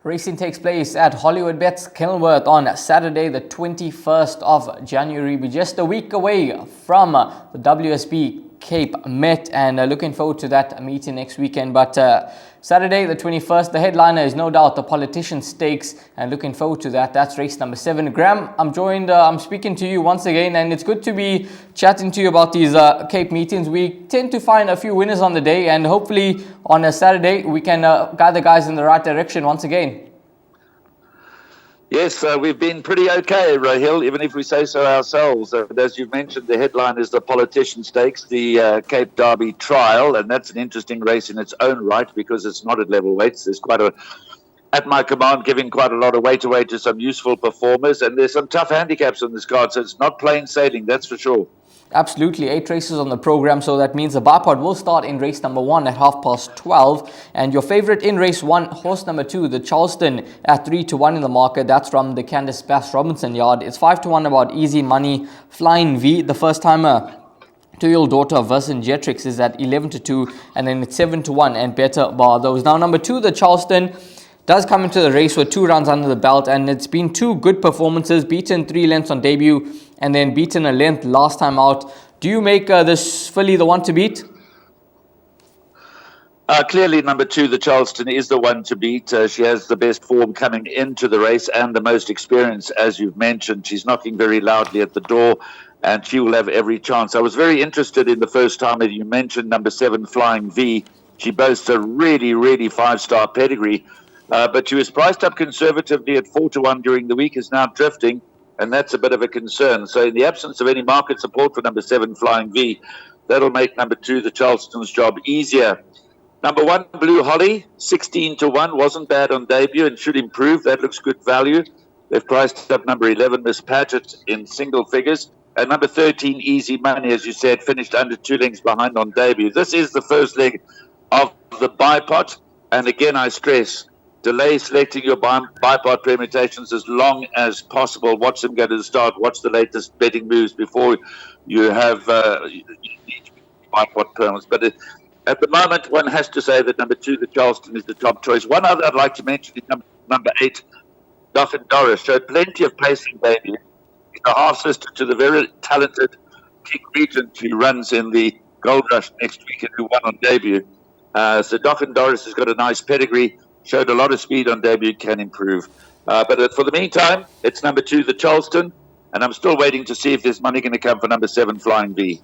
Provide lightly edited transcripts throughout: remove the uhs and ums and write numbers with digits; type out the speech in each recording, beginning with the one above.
Racing takes place at Hollywoodbets Kenilworth on Saturday, the 21st of January. We're just a week away from the WSB Cape Met and looking forward to that meeting next weekend. But Saturday, the 21st, the headliner is no doubt the Politician Stakes, and looking forward to that. That's race number 7. Graham, I'm speaking to you once again, and it's good to be chatting to you about these Cape meetings. We tend to find a few winners on the day, and hopefully on a Saturday we can guide the guys in the right direction once again. Yes, we've been pretty okay, Rahil, even if we say so ourselves. As you've mentioned, the headline is the Politician Stakes, the Cape Derby Trial, and that's an interesting race in its own right because it's not at level weights. There's at my command, giving quite a lot of weight away to some useful performers, and there's some tough handicaps on this card, so it's not plain sailing, that's for sure. Absolutely, 8 races on the program, so that means the bipod will start in race number 1 at 12:30. And your favorite in race 1, horse number 2, the Charleston, at 3-1 in the market. That's from the Candice Bass Robinson yard. It's 5-1 about Easy Money. Flying V, the first timer, 2-year-old daughter of Vercingetrix, is at 11-2, and then it's 7-1 and better bar those. Now, number 2, the Charleston, does come into the race with 2 rounds under the belt, and it's been 2 good performances, beaten 3 lengths on debut and then beaten a length last time out. Do you make this filly the one to beat? Clearly, number 2, the Charleston, is the one to beat. She has the best form coming into the race and the most experience, as you've mentioned. She's knocking very loudly at the door, and she will have every chance. I was very interested in the first time that you mentioned number 7, Flying V. She boasts a really, really 5-star pedigree. But she was priced up conservatively at 4-1 during the week, is now drifting, and that's a bit of a concern. So in the absence of any market support for number 7, Flying V, that'll make number 2, the Charleston's job easier. Number 1, Blue Holly, 16-1, wasn't bad on debut and should improve. That looks good value. They've priced up number 11, Miss Paget, in single figures. And number 13, Easy Money, as you said, finished under 2 lengths behind on debut. This is the first leg of the bipod, and again I stress, delay selecting your bipod permutations as long as possible. Watch them go to the start. Watch the latest betting moves before you have bipod permits. But at the moment, one has to say that number 2, the Charleston, is the top choice. One other I'd like to mention is number 8, Dauphin Doris. Showed plenty of pacing debut. He's a half-sister to the very talented King Regent who runs in the Gold Rush next week and who won on debut. So Dauphin Doris has got a nice pedigree. Showed a lot of speed on debut, can improve. But for the meantime, it's number 2, the Charleston, and I'm still waiting to see if there's money going to come for number 7, Flying V.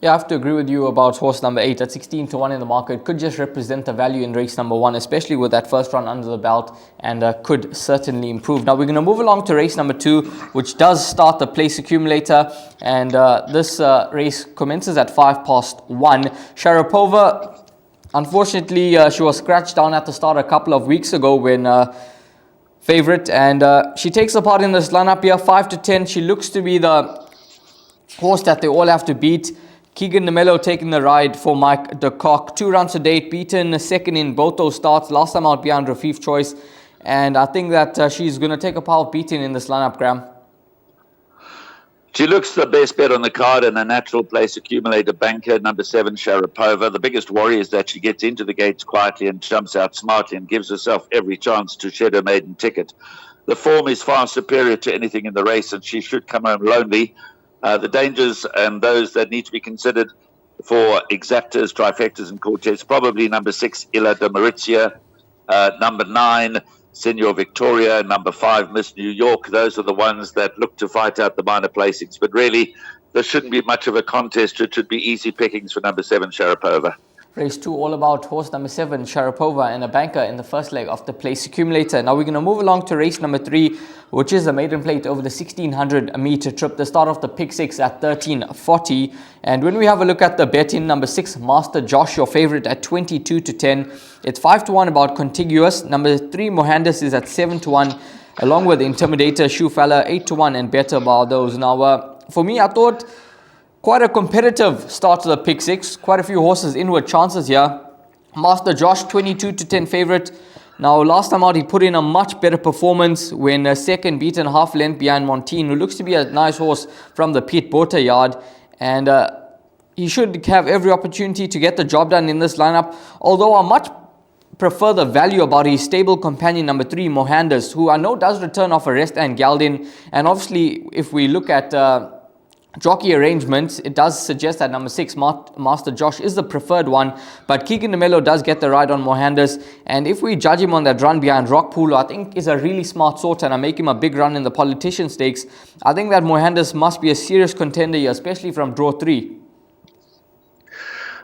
Yeah, I have to agree with you about horse number 8 at 16-1 in the market. Could just represent the value in race number 1, especially with that first run under the belt, and could certainly improve. Now we're going to move along to race number 2, which does start the place accumulator, and this race commences at 1:05. Sharapova, unfortunately, she was scratched down at the start a couple of weeks ago when favorite, and she takes a part in this lineup here, 5-10. She looks to be the horse that they all have to beat. Keegan DeMello taking the ride for Mike de Kock. 2 rounds to date, beaten second in both those starts. Last time out behind Rafif Choice, and I think that she's going to take a power beating in this lineup, Graham. She looks the best bet on the card, and a natural place accumulator banker, number 7, Sharapova. The biggest worry is that she gets into the gates quietly and jumps out smartly and gives herself every chance to shed her maiden ticket. The form is far superior to anything in the race, and she should come home lonely. The dangers and those that need to be considered for exactas, trifectas, and quartets, probably number 6, Illa de Maurizia, number 9, Senor Victoria, number 5, Miss New York. Those are the ones that look to fight out the minor placings. But really, there shouldn't be much of a contest. It should be easy pickings for number 7, Sharapova. Race 2, all about horse number 7, Sharapova, and a banker in the first leg of the place accumulator. Now we're going to move along to race number 3, which is a maiden plate over the 1600 meter trip. The start of the pick 6 at 13:40. And when we have a look at the betting, number 6, Master Josh, your favorite, at 22-10. It's 5-1 about Contiguous. Number 3, Mohandas, is at 7-1, along with Intimidator, Shoefella, 8-1 and better about those. Now, for me, I thought quite a competitive start to the pick 6. Quite a few horses in with chances here. Master Josh, 22-10 favorite. Now, last time out, he put in a much better performance when second, beaten half length behind Montine, who looks to be a nice horse from the Piet Botha yard. And he should have every opportunity to get the job done in this lineup. Although I'm much prefer the value about his stable companion number 3, Mohandas, who I know does return off a rest and gelding. And obviously, if we look at jockey arrangements, it does suggest that number 6, Master Josh, is the preferred one, but Keegan DeMello does get the ride on Mohandas. And if we judge him on that run behind Rockpool, I think is a really smart sort, and I make him a big run in the Politician Stakes, I think that Mohandas must be a serious contender here, especially from draw 3.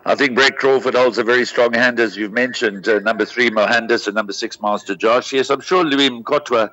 I think Brett Crawford holds a very strong hand, as you've mentioned. Number 3, Mohandas, and number 6, Master Josh. Yes, I'm sure Louis Mkotwa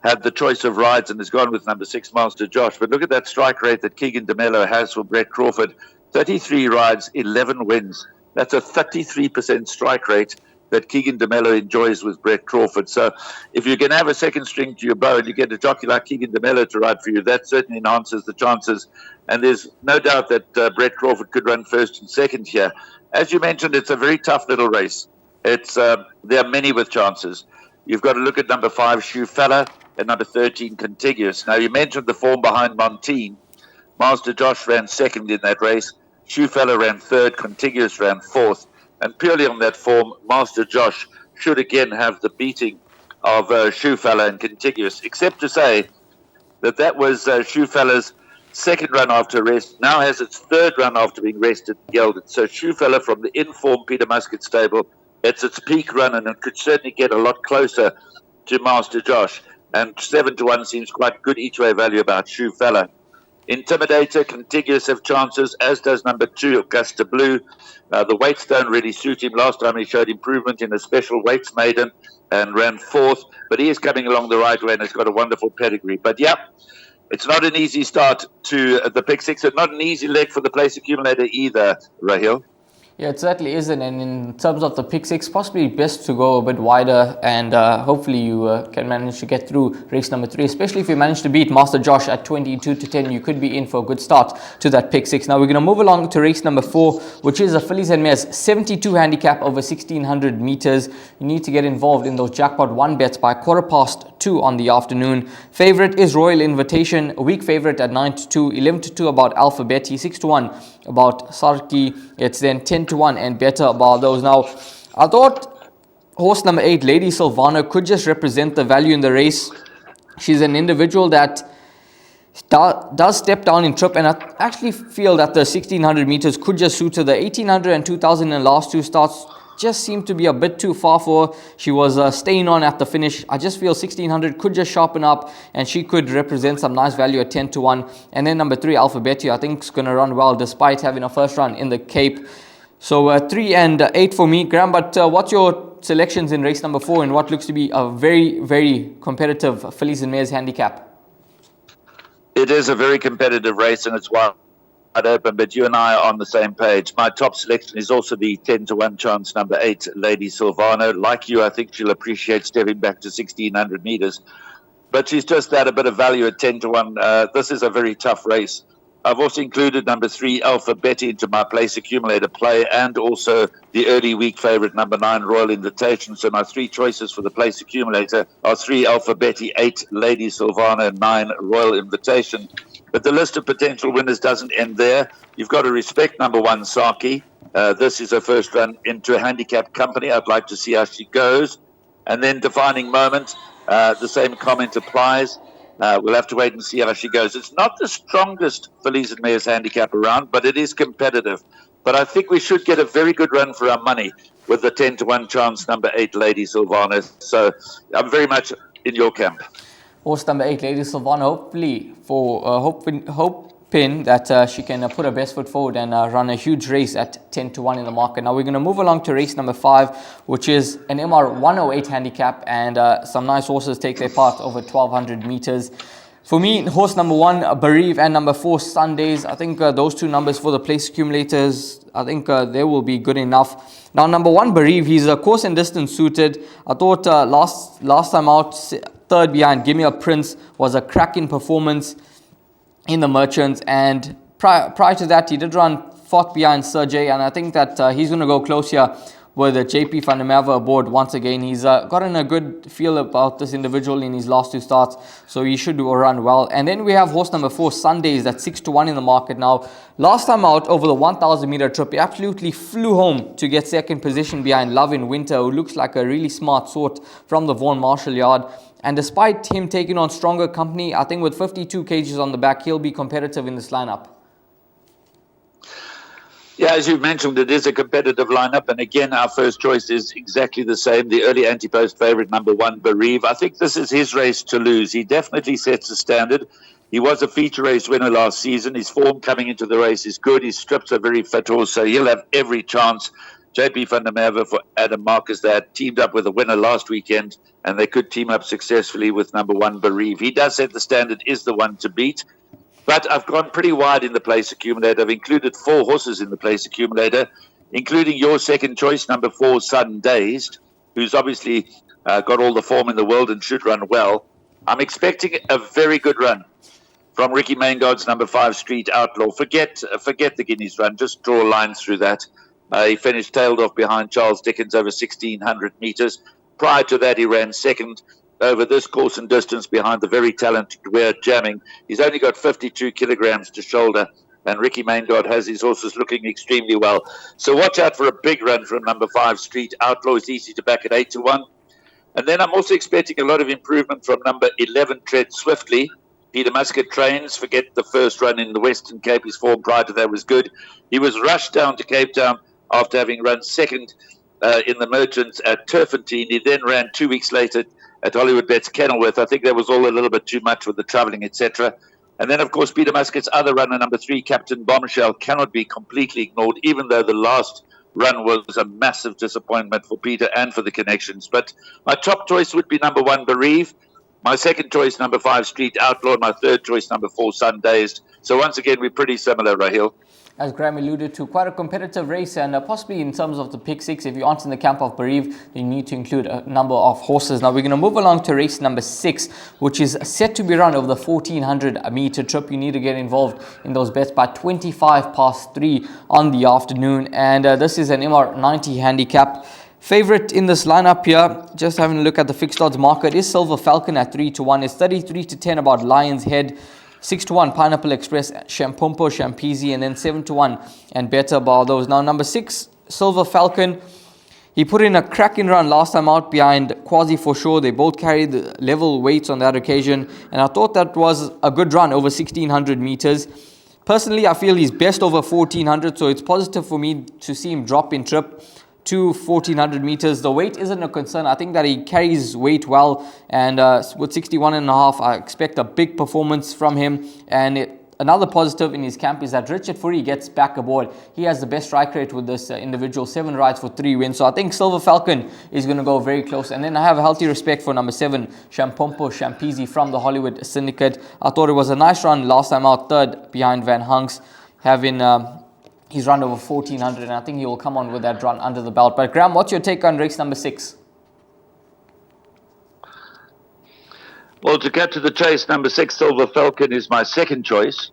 had the choice of rides and has gone with number 6, Master Josh. But look at that strike rate that Keegan DeMello has for Brett Crawford. 33 rides, 11 wins. That's a 33% strike rate that Keegan DeMello enjoys with Brett Crawford. So if you can have a second string to your bow and you get a jockey like Keegan DeMello to ride for you, that certainly enhances the chances. And there's no doubt that Brett Crawford could run first and second here. As you mentioned, it's a very tough little race. There are many with chances. You've got to look at number 5, Shoe Fella, and number 13, Contiguous. Now, you mentioned the form behind Montine. Master Josh ran second in that race. Shoe Fella ran third. Contiguous ran fourth. And purely on that form, Master Josh should again have the beating of Shoe Fella and Contiguous, except to say that was Shoe Fella's second run after rest, now has its third run after being rested and gelded. So Shoe Fella from the in-form Peter Muscat stable, it's its peak run, and it could certainly get a lot closer to Master Josh. And 7-1 seems quite good each way value about Shoe Fella. Intimidator, Contiguous have chances, as does number 2, Augusta Blue. The weights don't really suit him. Last time he showed improvement in a special weights maiden and ran fourth, but he is coming along the right way and has got a wonderful pedigree. But yeah, it's not an easy start to the pick 6, and not an easy leg for the place accumulator either, Rahil. Yeah, it certainly isn't. And in terms of the pick 6, possibly best to go a bit wider, and hopefully you can manage to get through race number 3, especially if you manage to beat Master Josh at 22-10. You could be in for a good start to that pick 6. Now we're going to move along to race number 4, which is a fillies and mares 72 handicap over 1600 meters. You need to get involved in those jackpot 1 bets by 2:15 on the afternoon. Favorite is Royal Invitation, a weak favorite at 9-2, 11-2 about Alphabetti, 6-1 about Sarki. It's then 10-1 and better about those. Now, I thought horse number 8, Lady Silvana, could just represent the value in the race. She's an individual that does step down in trip, and I actually feel that the 1600 meters could just suit her. The 1800 and 2000 in the last 2 starts just seemed to be a bit too far for her. She was staying on at the finish. I just feel 1600 could just sharpen up, and she could represent some nice value at 10-1. And then number 3, Alphabetti, I think is going to run well despite having a first run in the Cape. So 3 and 8 for me, Graham. But what's your selections in race number 4 and what looks to be a very, very competitive fillies and mares handicap? It is a very competitive race, and it's wide open, but you and I are on the same page. My top selection is also the 10-1 chance number 8, Lady Silvano. Like you, I think she'll appreciate stepping back to 1600 meters, but she's just at a bit of value at 10-1. This is a very tough race. I've also included number 3, Alphabetti, into my place accumulator play, and also the early week favorite number 9, Royal Invitation. So my 3 choices for the place accumulator are 3, Alphabetti, 8, Lady Silvana, and 9, Royal Invitation. But the list of potential winners doesn't end there. You've got to respect number 1, Saki. This is her first run into a handicapped company. I'd like to see how she goes. And then Defining Moment, the same comment applies. We'll have to wait and see how she goes. It's not the strongest fillies and mares handicap around, but it is competitive. But I think we should get a very good run for our money with the 10-1 chance number 8, Lady Silvana. So I'm very much in your camp. Horse number 8, Lady Silvana, hopefully hoping that she can put her best foot forward and run a huge race at 10-1 in the market. Now we're going to move along to race number 5, which is an MR 108 handicap, and some nice horses take their part over 1200 meters. For me, horse number 1, Bereave, and number 4, Sundays. I think those 2 numbers for the place accumulators, I think they will be good enough. Now, number 1, Bereave, he's a course and distance suited. I thought last time out, third behind Gimme a Prince was a cracking performance in the Merchants, and prior to that, he did run fourth behind Sir J, and I think that he's going to go close here with JP van der Merwe aboard once again. He's gotten a good feel about this individual in his last 2 starts, so he should run well. And then we have horse number 4, Sundays, that's 6-1 in the market now. Last time out over the 1,000 meter trip, he absolutely flew home to get second position behind Love in Winter, who looks like a really smart sort from the Vaughan Marshall yard. And despite him taking on stronger company, I think with 52 kgs on the back, he'll be competitive in this lineup. Yeah, as you mentioned, it is a competitive lineup. And again, our first choice is exactly the same. The early anti-post favorite, number 1, Bereave. I think this is his race to lose. He definitely sets the standard. He was a feature race winner last season. His form coming into the race is good. His strips are very fit also. He'll have every chance. JP van der Merwe for Adam Marcus, they had teamed up with a winner last weekend, and they could team up successfully with number 1, Bereave. He does set the standard, is the one to beat. But I've gone pretty wide in the place accumulator. I've included 4 horses in the place accumulator, including your second choice, number 4, Sun Dazed, who's obviously got all the form in the world and should run well. I'm expecting a very good run from Ricky Maingard's number 5, Street Outlaw. Forget the Guineas run. Just draw lines through that. He finished tailed off behind Charles Dickens over 1,600 meters. Prior to that, he ran second over this course and distance behind the very talented Weird Jamming. He's only got 52 kilograms to shoulder, and Ricky Maingard has his horses looking extremely well. So watch out for a big run from number 5, Street Outlaw. It's easy to back at 8-1. And then I'm also expecting a lot of improvement from number 11, Tread Swiftly. Peter Muscat trains. Forget the first run in the Western Cape. His form prior to that was good. He was rushed down to Cape Town after having run second in the Merchants at Turfentine. He then ran 2 weeks later at Hollywoodbets Kenilworth. I think that was all a little bit too much with the travelling, etc. And then, of course, Peter Muscat's other runner, number 3, Captain Bombshell, cannot be completely ignored, even though the last run was a massive disappointment for Peter and for the connections. But my top choice would be number 1, Bereave. My second choice, number 5, Street Outlaw. And my third choice, number 4, Sun Dazed. So once again, we're pretty similar, Rahil. As Graham alluded to, quite a competitive race, and possibly in terms of the pick 6, if you aren't in the camp of Bereave, you need to include a number of horses. Now we're going to move along to race number 6, which is set to be run over the 1,400 meter trip. You need to get involved in those bets by 3:25 on the afternoon, and this is an MR90 handicap. Favorite in this lineup here, just having a look at the fixed odds market, is Silver Falcon at 3-1. It's 33-10 about Lion's Head. 6-1 Pineapple Express, Shampompo, Champisi, and then 7-1 and Better Bar those. Now number 6, Silver Falcon, he put in a cracking run last time out behind Quasi for sure. They both carried level weights on that occasion, and I thought that was a good run over 1,600 meters. Personally, I feel he's best over 1,400, so it's positive for me to see him drop in trip to 1,400 meters. The weight isn't a concern. I think that he carries weight well, and with 61.5, I expect a big performance from him. And another positive in his camp is that Richard Fourie gets back aboard. He has the best strike rate with this individual, 7 rides for 3 wins. So I think Silver Falcon is going to go very close. And then I have a healthy respect for number 7, Shampompo Champisi from the Hollywood Syndicate. I thought it was a nice run last time out, third behind Van Hunks, having he's run over 1,400, and I think he will come on with that run under the belt. But Graham, what's your take on race number 6? Well, to get to the chase, number 6, Silver Falcon, is my second choice.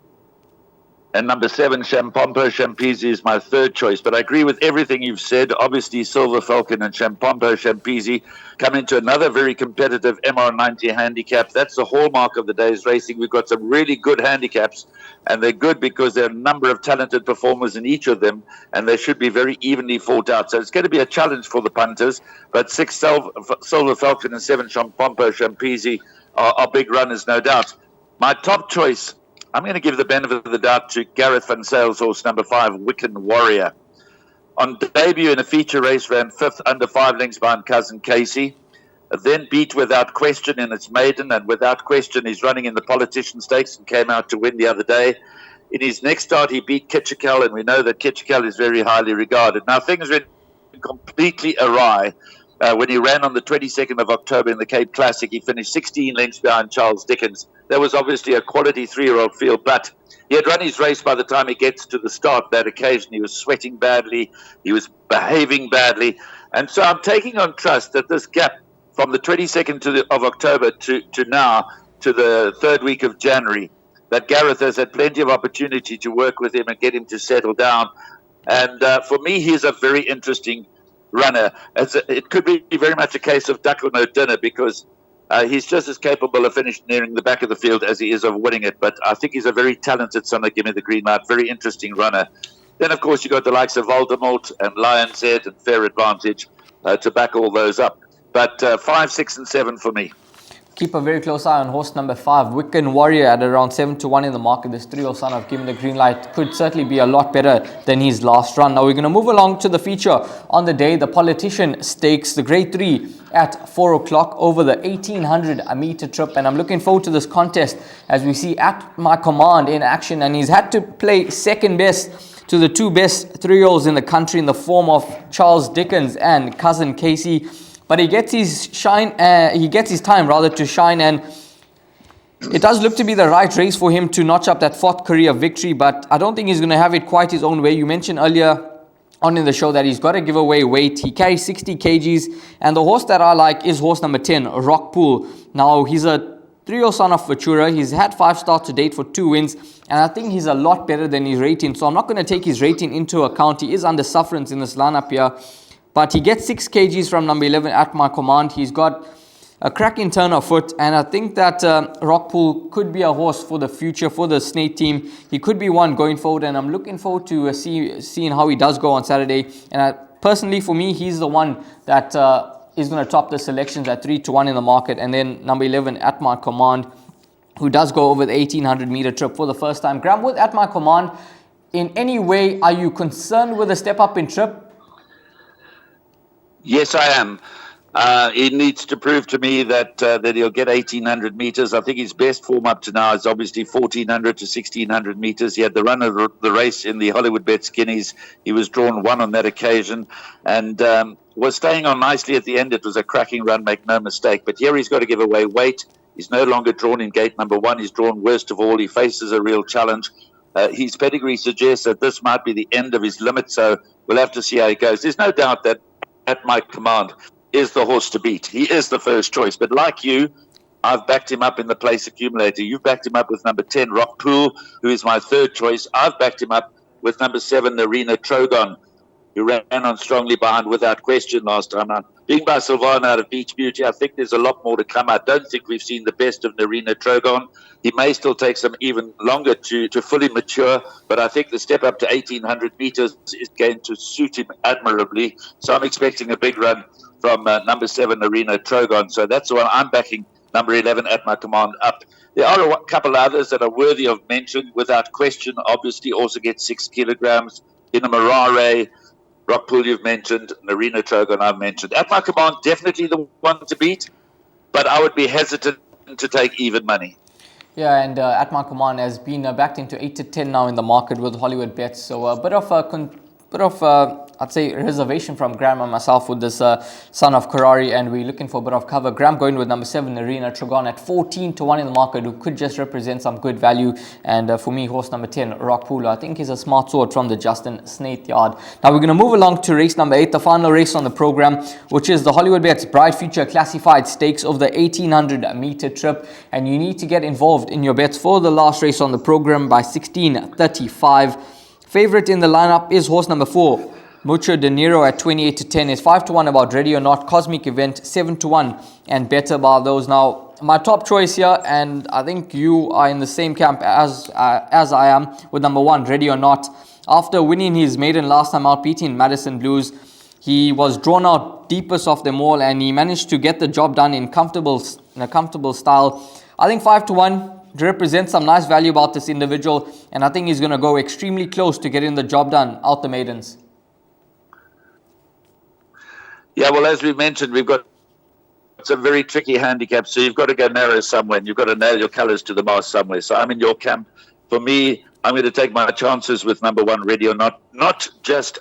And number 7, Shampompo Champisi, is my third choice. But I agree with everything you've said. Obviously, Silver Falcon and Shampompo Champisi come into another very competitive MR90 handicap. That's the hallmark of the day's racing. We've got some really good handicaps, and they're good because there are a number of talented performers in each of them, and they should be very evenly fought out. So it's going to be a challenge for the punters. But 6, Silver Falcon, and 7, Shampompo Champisi are big runners, no doubt. My top choice, I'm going to give the benefit of the doubt to Gareth Van Sale's horse, number 5, Wiccan Warrior. On debut in a feature race, ran 5th under 5 lengths behind Cousin Casey. Then beat Without Question in its maiden, and Without Question is running in the Politician Stakes and came out to win the other day. In his next start, he beat Kitchikal, and we know that Kitchikal is very highly regarded. Now, things went completely awry when he ran on the 22nd of October in the Cape Classic. He finished 16 lengths behind Charles Dickens. That was obviously a quality 3-year-old field, but he had run his race by the time he gets to the start that occasion. He was sweating badly. He was behaving badly. And so I'm taking on trust that this gap from the 22nd of October to now, to the 3rd week of January, that Gareth has had plenty of opportunity to work with him and get him to settle down. And for me, he's a very interesting runner. It could be very much a case of duck or no dinner, because he's just as capable of finishing nearing the back of the field as he is of winning it. But I think he's a very talented son of Give Me the Green Light, very interesting runner. Then, of course, you've got the likes of Voldemort and Lion Z and Fair Advantage to back all those up. But 5, 6, and 7 for me. Keep a very close eye on horse number 5, Wiccan Warrior, at around 7-1 in the market. This 3-year-old son of Give Me the Green Light could certainly be a lot better than his last run. Now we're going to move along to the feature on the day, the Politician Stakes, the Grade 3 at 4 o'clock over the 1800 meter trip. And I'm looking forward to this contest as we see At My Command in action. And he's had to play second best to the two best 3-year-olds in the country in the form of Charles Dickens and Cousin Casey. But he gets his time to shine, and it does look to be the right race for him to notch up that 4th career victory, but I don't think he's going to have it quite his own way. You mentioned earlier on in the show that he's got to give away weight. He carries 60 kgs, and the horse that I like is horse number 10, Rockpool. Now, he's a 3-year-old son of Futura. He's had 5 starts to date for 2 wins, and I think he's a lot better than his rating, so I'm not going to take his rating into account. He is under sufferance in this lineup here. But he gets 6 kgs from number 11, At My Command. He's got a cracking turn of foot. And I think that Rockpool could be a horse for the future, for the Snake team. He could be one going forward. And I'm looking forward to seeing how he does go on Saturday. And personally, for me, he's the one that is going to top the selections at 3-1 in the market. And then number 11, At My Command, who does go over the 1800 meter trip for the first time. Graham, with At My Command, in any way, are you concerned with a step up in trip? Yes, I am. He needs to prove to me that he'll get 1,800 meters. I think his best form up to now is obviously 1,400 to 1,600 meters. He had the run of the race in the Hollywoodbets Guineas. He was drawn 1 on that occasion and was staying on nicely at the end. It was a cracking run, make no mistake. But here he's got to give away weight. He's no longer drawn in gate number 1. He's drawn worst of all. He faces a real challenge. His pedigree suggests that this might be the end of his limit, so we'll have to see how he goes. There's no doubt that At My Command is the horse to beat. He is the first choice. But like you, I've backed him up in the place accumulator. You've backed him up with number 10, Rockpool, who is my third choice. I've backed him up with number 7, Narina Trogon, who ran on strongly behind without question last time out. Being by Silvana out of Beach Beauty, I think there's a lot more to come. I don't think we've seen the best of Narina Trogon. He may still take some even longer to fully mature, but I think the step up to 1,800 meters is going to suit him admirably. So I'm expecting a big run from number 7, Narina Trogon. So that's the one I'm backing, number 11, At My Command, up. There are a couple others that are worthy of mention, without question. Obviously, also gets 6 kilograms. In a Marare, Rockpool you've mentioned, Narina Trogon I've mentioned. At My Command, definitely the one to beat, but I would be hesitant to take even money. Yeah, and At My Command has been backed into 8-10 now in the market with Hollywoodbets. So a bit of I'd say reservation from Graham and myself with this son of Karari, and we're looking for a bit of cover. Graham going with number 7, Narina Trogon, at 14-1 in the market, who could just represent some good value. And for me, horse number 10, Rockpool, I think is a smart sword from the Justin Snaith yard. Now we're going to move along to race number 8, the final race on the program, which is the Hollywoodbets Bright Future Classified Stakes of the 1800 meter trip. And you need to get involved in your bets for the last race on the program by 16:35. Favorite in the lineup is horse number 4, Mucho De Niro, at 28-10. Is 5-1 about Ready or Not, Cosmic Event 7-1, and Better Bar those. Now, my top choice here, and I think you are in the same camp as I am, with number 1, Ready or Not. After winning his maiden last time out, beating Madison Blues, he was drawn out deepest of them all, and he managed to get the job done in a comfortable style. I think 5-1 represents some nice value about this individual, and I think he's going to go extremely close to getting the job done out the maidens. Yeah, well, as we mentioned, we've got some very tricky handicaps, so you've got to go narrow somewhere, and you've got to nail your colours to the mast somewhere. So I'm in your camp. For me, I'm going to take my chances with number 1, Ready or Not, not just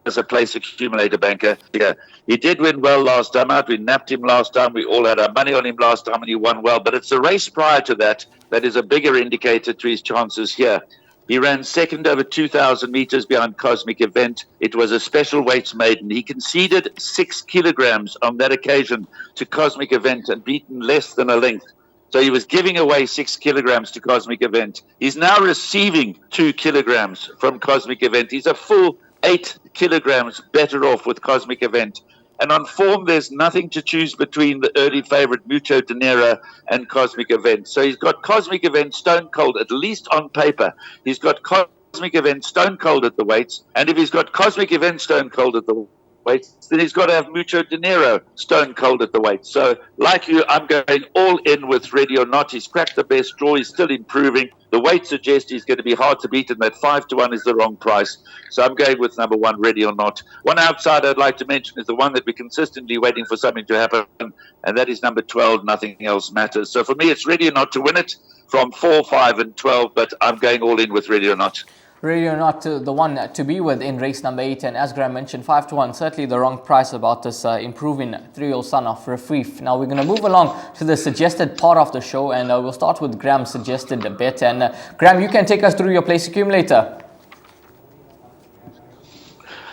as a place accumulator banker. Yeah, he did win well last time out. We napped him last time. We all had our money on him last time, and he won well. But it's the race prior to that that is a bigger indicator to his chances here. He ran second over 2,000 meters behind Cosmic Event. It was a special weights maiden. He conceded 6 kilograms on that occasion to Cosmic Event and beaten less than a length. So he was giving away 6 kilograms to Cosmic Event. He's now receiving 2 kilograms from Cosmic Event. He's a full 8 kilograms better off with Cosmic Event. And on form, there's nothing to choose between the early favorite Mucho Dinero and Cosmic Event. So he's got Cosmic Event stone cold, at least on paper. He's got Cosmic Event stone cold at the weights. And if he's got Cosmic Event stone cold at the weights, then he's got to have Mucho Dinero stone cold at the weights. So, like you, I'm going all in with Ready or Not. He's cracked the best draw. He's still improving. The weight suggests he's going to be hard to beat, and that 5-1 is the wrong price. So I'm going with number 1, Ready or Not. One outside I'd like to mention is the one that we're consistently waiting for something to happen, and that is number 12, Nothing Else Matters. So for me, it's Ready or Not to win it from 4, 5, and 12, but I'm going all in with Ready or Not. Ready or Not, the one to be with in race number 8, and as Graham mentioned, 5-1, certainly the wrong price about this improving 3-year-old son of Rafif. Now we're going to move along to the suggested part of the show, and we'll start with Graham's suggested bet. And Graham, you can take us through your place accumulator.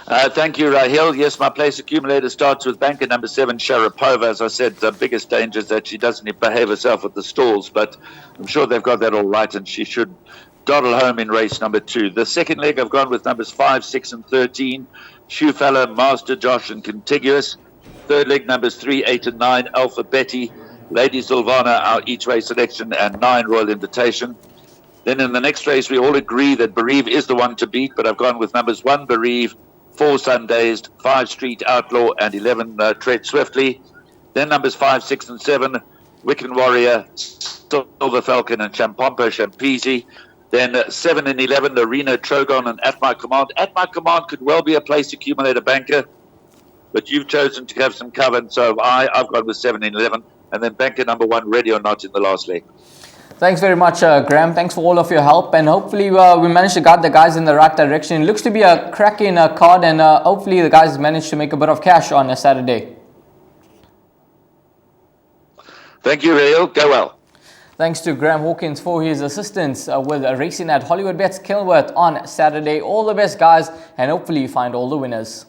Thank you, Rahil. Yes, my place accumulator starts with banker number 7, Sharapova. As I said, the biggest danger is that she doesn't behave herself at the stalls, but I'm sure they've got that all right, and she should dawdle home in race number 2. The second leg, I've gone with numbers 5, 6, and 13. Shoefella, Master Josh, and Contiguous. Third leg, numbers 3, 8, and 9. Alpha Betty, Lady Silvana, our each way selection, and 9 Royal Invitation. Then in the next race, we all agree that Bereave is the one to beat, but I've gone with numbers 1, Bereave, 4, Sundazed, 5, Street Outlaw, and 11, Tread Swiftly. Then numbers 5, 6, and 7, Wiccan Warrior, Silver Falcon, and Champompo Champisi. Then 7 and 11, the Reno Trogon and At My Command. At My Command could well be a place accumulator banker, but you've chosen to have some cover, and so I've gone with 7 and 11, and then banker number 1, Ready or Not, in the last leg. Thanks very much, Graham. Thanks for all of your help, and hopefully we managed to guide the guys in the right direction. It looks to be a cracking card, and hopefully the guys managed to make a bit of cash on a Saturday. Thank you, Real. Go well. Thanks to Graham Hawkins for his assistance with racing at Hollywoodbets Kenilworth on Saturday. All the best, guys, and hopefully you find all the winners.